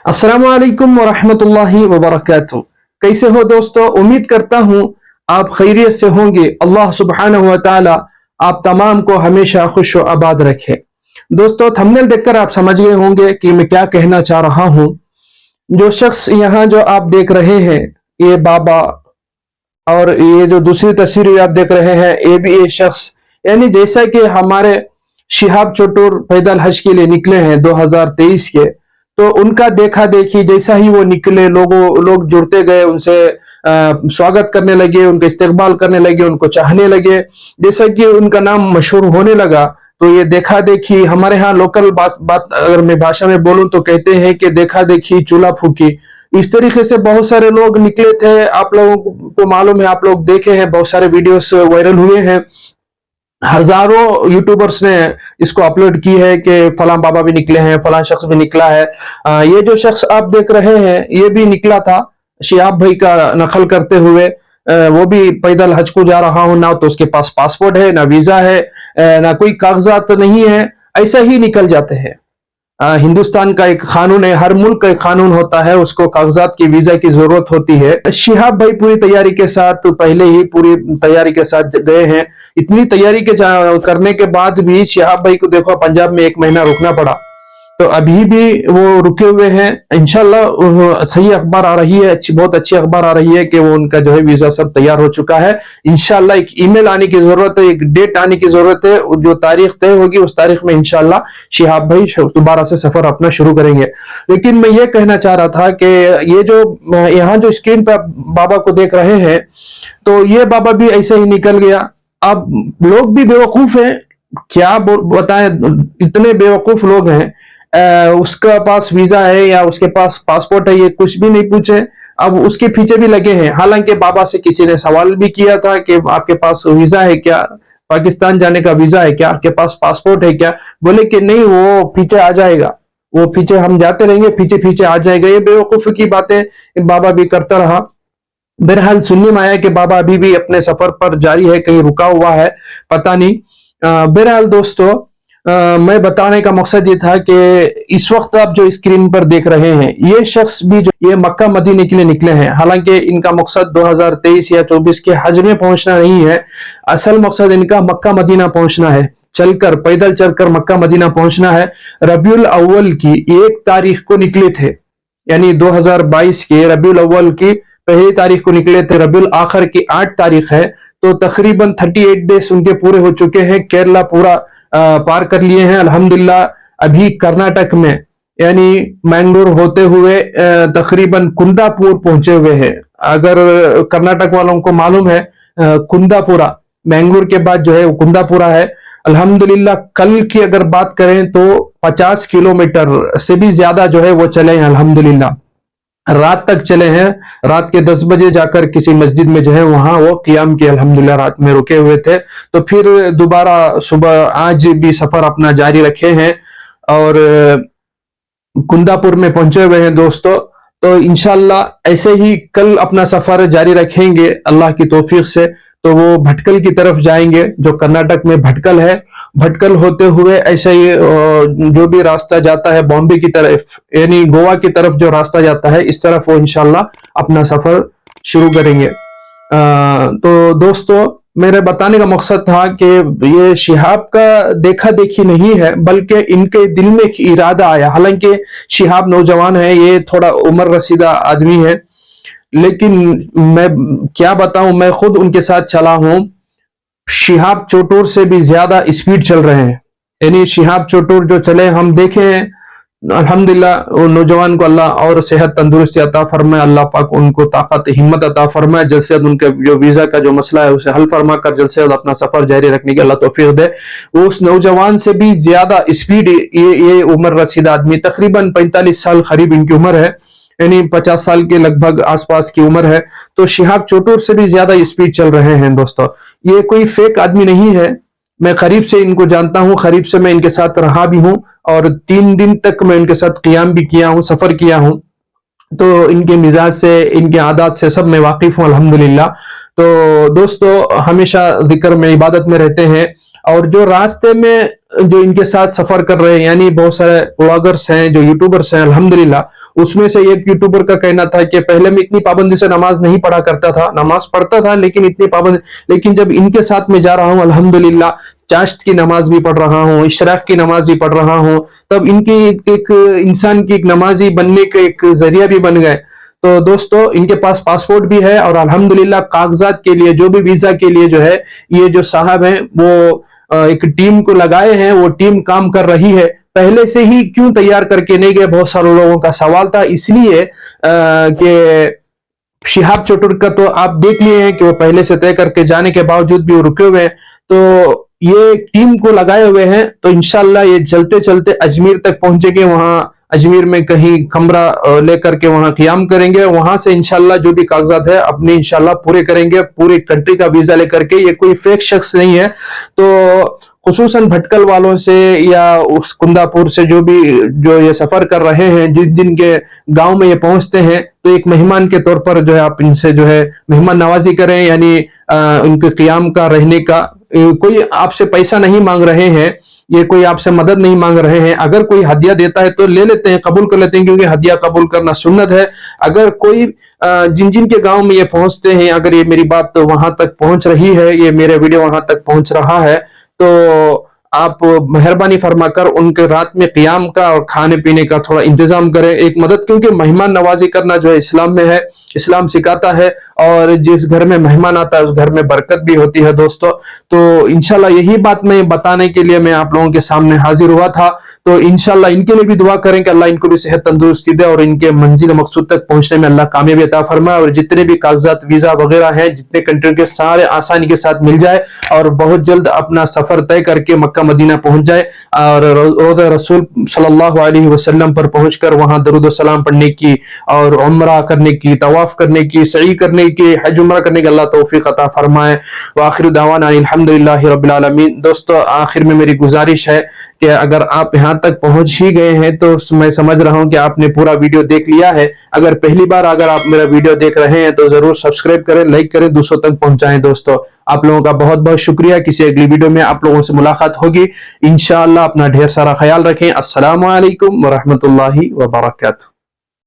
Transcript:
अस्सलामु अलैकुम वरहमतुल्लाहि वबरकातुहू। कैसे हो दोस्तों? उम्मीद करता हूँ आप खैरियत से होंगे। अल्लाह सुब्हानहू व तआला आप तमाम को हमेशा खुश व आबाद रखे। दोस्तों, थंबनेल देखकर आप समझ गए होंगे कि मैं क्या कहना चाह रहा हूँ। जो शख्स यहाँ जो आप देख रहे हैं, ये बाबा, और ये जो दूसरी तस्वीर आप देख रहे हैं, ये भी ये शख्स, यानी जैसा कि हमारे शिहाब चोटुर पैदल हज के लिए निकले हैं 2023 के, तो उनका देखा देखी जैसा ही वो निकले, लोग जुड़ते गए, उनसे स्वागत करने लगे, उनका इस्तकबाल करने लगे, उनको चाहने लगे। जैसा कि उनका नाम मशहूर होने लगा, तो ये देखा देखी, हमारे यहाँ लोकल बात अगर मैं भाषा में बोलूं तो कहते हैं कि देखा देखी चूल्हा फूकी। इस तरीके से बहुत सारे लोग निकले थे। आप लोगों को मालूम है, आप लोग देखे हैं, बहुत सारे वीडियोस वायरल हुए हैं। हजारों यूट्यूबर्स ने इसको अपलोड की है कि फलां बाबा भी निकले हैं, फलां शख्स भी निकला है। ये जो शख्स आप देख रहे हैं, ये भी निकला था शिहाब भाई का नकल करते हुए। वो भी पैदल हज को जा रहा हूं, ना तो उसके पास पासपोर्ट है, ना वीजा है, ना कोई कागजात नहीं है, ऐसा ही निकल जाते हैं। हिंदुस्तान का एक कानून है, हर मुल्क का एक कानून होता है, उसको कागजात की वीजा की जरूरत होती है। शिहाब भाई पूरी तैयारी के साथ, पहले ही पूरी तैयारी के साथ गए हैं। इतनी तैयारी के करने के बाद भी शिहाब भाई को देखो पंजाब में 1 महीना रुकना पड़ा, तो अभी भी वो रुके हुए हैं। इंशाल्लाह सही अखबार आ रही है, बहुत अच्छी अखबार आ रही है कि वो उनका जो है वीजा सब तैयार हो चुका है। इंशाल्लाह एक ईमेल आने की जरूरत है, एक डेट आने की जरूरत है, जो तारीख तय होगी उस तारीख में इंशाल्लाह शिहाब भाई दोबारा से सफर अपना शुरू करेंगे। लेकिन मैं ये कहना चाह रहा था कि ये जो यहाँ जो स्क्रीन पर बाबा को देख रहे हैं, तो ये बाबा भी ऐसे ही निकल गया। अब लोग भी बेवकूफ हैं, क्या बताएं, इतने बेवकूफ लोग हैं। उसका पास वीजा है या उसके पास पासपोर्ट है, ये कुछ भी नहीं पूछे, अब उसके पीछे भी लगे हैं। हालांकि बाबा से किसी ने सवाल भी किया था कि आपके पास वीजा है क्या, पाकिस्तान जाने का वीजा है क्या, आपके पास पासपोर्ट है क्या? बोले कि नहीं, वो पीछे आ जाएगा, वो पीछे हम जाते रहेंगे, पीछे पीछे आ जाएगा। ये बेवकूफी की बातें बाबा भी करता रहा। बहरहाल सुनने में आया कि बाबा अभी भी अपने सफर पर जारी है, कहीं रुका हुआ है, पता नहीं। बहरहाल दोस्तों, मैं बताने का मकसद ये था कि इस वक्त आप जो स्क्रीन पर देख रहे हैं, ये शख्स भी जो ये मक्का मदीने के लिए निकले हैं। हालांकि इनका मकसद 2023 या 24 के हज में पहुंचना नहीं है, असल मकसद इनका मक्का मदीना पहुंचना है, चलकर पैदल चलकर मक्का मदीना पहुंचना है। रबीउल अव्वल की 1 तारीख को निकले थे, यानी 2022 के रबीउल अव्वल की 1 तारीख को निकले थे। रबीउल आखिर की 8 तारीख है, तो तकरीबन 38 डेज उनके पूरे हो चुके हैं। केरला पूरा पार कर लिए हैं अल्हम्दुलिल्लाह। अभी कर्नाटक में यानी मैंगलोर होते हुए तकरीबन कुंदापुर पहुंचे हुए हैं। अगर कर्नाटक वालों को मालूम है, कुंदापुरा मैंगलोर के बाद जो है वो कुंदापुरा है। अल्हम्दुलिल्लाह कल की अगर बात करें तो 50 किलोमीटर से भी ज्यादा जो है वो चले हैं अल्हम्दुलिल्लाह। रात तक चले हैं, रात के 10 बजे जाकर किसी मस्जिद में जो है वहां वो क़ियाम किया, अल्हम्दुलिल्लाह रात में रुके हुए थे। तो फिर दोबारा सुबह आज भी सफर अपना जारी रखे हैं और कुंदापुर में पहुंचे हुए हैं दोस्तों। तो इंशाल्लाह ऐसे ही कल अपना सफर जारी रखेंगे अल्लाह की तौफीक से। तो वो भटकल की तरफ जाएंगे, जो कर्नाटक में भटकल है। भटकल होते हुए ऐसे ही जो भी रास्ता जाता है बॉम्बे की तरफ, यानी गोवा की तरफ जो रास्ता जाता है, इस तरफ वो इंशाल्लाह अपना सफर शुरू करेंगे। तो दोस्तों, मेरे बताने का मकसद था कि ये शिहाब का देखा देखी नहीं है, बल्कि इनके दिल में एक इरादा आया। हालांकि शिहाब नौजवान है, ये थोड़ा उम्र रसीदा आदमी है, लेकिन मैं क्या बताऊं, मैं खुद उनके साथ चला हूं। शिहाब चोटुर से भी ज्यादा स्पीड चल रहे हैं, यानी शिहाब चोटुर जो चले हम देखे हैं। अल्हम्दुलिल्लाह वो नौजवान को अल्लाह और सेहत तंदुरुस्ती अता फरमाए, अल्लाह पाक उनको ताकत हिम्मत अता फरमाए, जल्द से जल्द उनके जो वीजा का जो मसला है उसे हल फरमा कर जल्द से जल्द अपना सफर जारी रखने की अल्लाह तौफीक दे। वो उस नौजवान से भी ज्यादा स्पीड ये उम्र रसीदा आदमी, तकरीबन 45 साल करीब इनकी उम्र है, यानी 50 साल के लगभग आसपास की उम्र है। तो शिहाब चोटुर से भी ज्यादा स्पीड चल रहे हैं दोस्तों। ये कोई फेक आदमी नहीं है, मैं करीब से इनको जानता हूं, करीब से मैं इनके साथ रहा भी हूं और 3 दिन तक मैं इनके साथ क़ियाम भी किया हूं, सफर किया हूं। तो इनके मिजाज से, इनके आदत से सब मैं वाकिफ हूं अल्हम्दुलिल्लाह। تو دوستو ہمیشہ ذکر میں عبادت میں رہتے ہیں، اور جو راستے میں جو ان کے ساتھ سفر کر رہے ہیں، یعنی بہت سارے بلاگرس ہیں، جو یوٹیوبرس ہیں الحمدللہ، اس میں سے ایک یوٹیوبر کا کہنا تھا کہ پہلے میں اتنی پابندی سے نماز نہیں پڑھا کرتا تھا، نماز پڑھتا تھا لیکن اتنی پابند، لیکن جب ان کے ساتھ میں جا رہا ہوں الحمدللہ، چاشت کی نماز بھی پڑھ رہا ہوں، اشراق کی نماز بھی پڑھ رہا ہوں، تب ان کی ایک انسان کی ایک نمازی بننے کا ایک ذریعہ بھی بن گئے۔ تو دوستو ان کے پاس پاسپورٹ بھی ہے، اور الحمدللہ کاغذات کے لیے جو بھی ویزا کے لیے جو ہے، یہ جو صاحب ہیں وہ ایک ٹیم کو لگائے ہیں، وہ ٹیم کام کر رہی ہے۔ پہلے سے ہی کیوں تیار کر کے نہیں گئے، بہت سارے لوگوں کا سوال تھا، اس لیے کہ شہاب چٹر کا تو آپ دیکھ لیے ہیں کہ وہ پہلے سے طے کر کے جانے کے باوجود بھی وہ رکے ہوئے ہیں، تو یہ ٹیم کو لگائے ہوئے ہیں، تو انشاءاللہ یہ چلتے چلتے اجمیر تک پہنچیں گے، وہاں اجمیر میں کہیں کمرہ لے کر کے وہاں قیام کریں گے، وہاں سے انشاءاللہ جو بھی کاغذات ہے اپنے انشاءاللہ پورے کریں گے، پوری کنٹری کا ویزا لے کر کے۔ یہ کوئی فیک شخص نہیں ہے، تو خصوصاً بھٹکل والوں سے یا اس کندہ پور سے جو یہ سفر کر رہے ہیں، جن کے گاؤں میں یہ پہنچتے ہیں، تو ایک مہمان کے طور پر جو ہے آپ ان سے جو ہے مہمان نوازی کریں، یعنی ان کے قیام کا رہنے کا۔ کوئی آپ سے پیسہ نہیں مانگ رہے ہیں، یہ کوئی آپ سے مدد نہیں مانگ رہے ہیں، اگر کوئی ہدیہ دیتا ہے تو لے لیتے ہیں، قبول کر لیتے ہیں، کیونکہ ہدیہ قبول کرنا سنت ہے۔ اگر کوئی جن کے گاؤں میں یہ پہنچتے ہیں، اگر یہ میری بات وہاں تک پہنچ رہی ہے، یہ میرے ویڈیو وہاں تک پہنچ رہا ہے، تو آپ مہربانی فرما کر ان کے رات میں قیام کا اور کھانے پینے کا تھوڑا انتظام کریں، ایک مدد، کیونکہ مہمان نوازی کرنا جو ہے اسلام میں ہے، اسلام سکھاتا ہے، اور جس گھر میں مہمان آتا ہے اس گھر میں برکت بھی ہوتی ہے دوستو۔ تو انشاءاللہ یہی بات میں بتانے کے لیے میں آپ لوگوں کے سامنے حاضر ہوا تھا، تو انشاءاللہ ان کے لیے بھی دعا کریں کہ اللہ ان کو بھی صحت تندرستی دے، اور ان کے منزل مقصود تک پہنچنے میں اللہ کامیابی عطا فرمائے، اور جتنے بھی کاغذات ویزا وغیرہ ہیں جتنے کنٹری کے، سارے آسانی کے ساتھ مل جائے، اور بہت جلد اپنا سفر طے کر کے مکہ مدینہ پہنچ جائے، اور روضہ رسول صلی اللہ علیہ وسلم پر پہنچ کر وہاں درود و سلام پڑھنے کی، اور عمرہ کرنے کی، طواف کرنے کی، سعی کرنے کی، حج عمرہ کرنے کی اللہ توفیق عطا فرمائے۔ وآخر دعوانا الحمدللہ رب العالمین۔ دوستو آخر میں میری گزارش ہے کہ اگر آپ یہاں تک پہنچ ہی گئے ہیں تو میں سمجھ رہا ہوں کہ آپ نے پورا ویڈیو دیکھ لیا ہے۔ اگر پہلی بار اگر آپ میرا ویڈیو دیکھ رہے ہیں تو ضرور سبسکرائب کریں، لائک کریں، دوسروں تک پہنچائیں۔ دوستو آپ لوگوں کا بہت بہت شکریہ، کسی اگلی ویڈیو میں آپ لوگوں سے ملاقات ہوگی انشاءاللہ۔ اپنا ڈھیر سارا خیال رکھیں۔ السلام علیکم ورحمۃ اللہ وبرکاتہ۔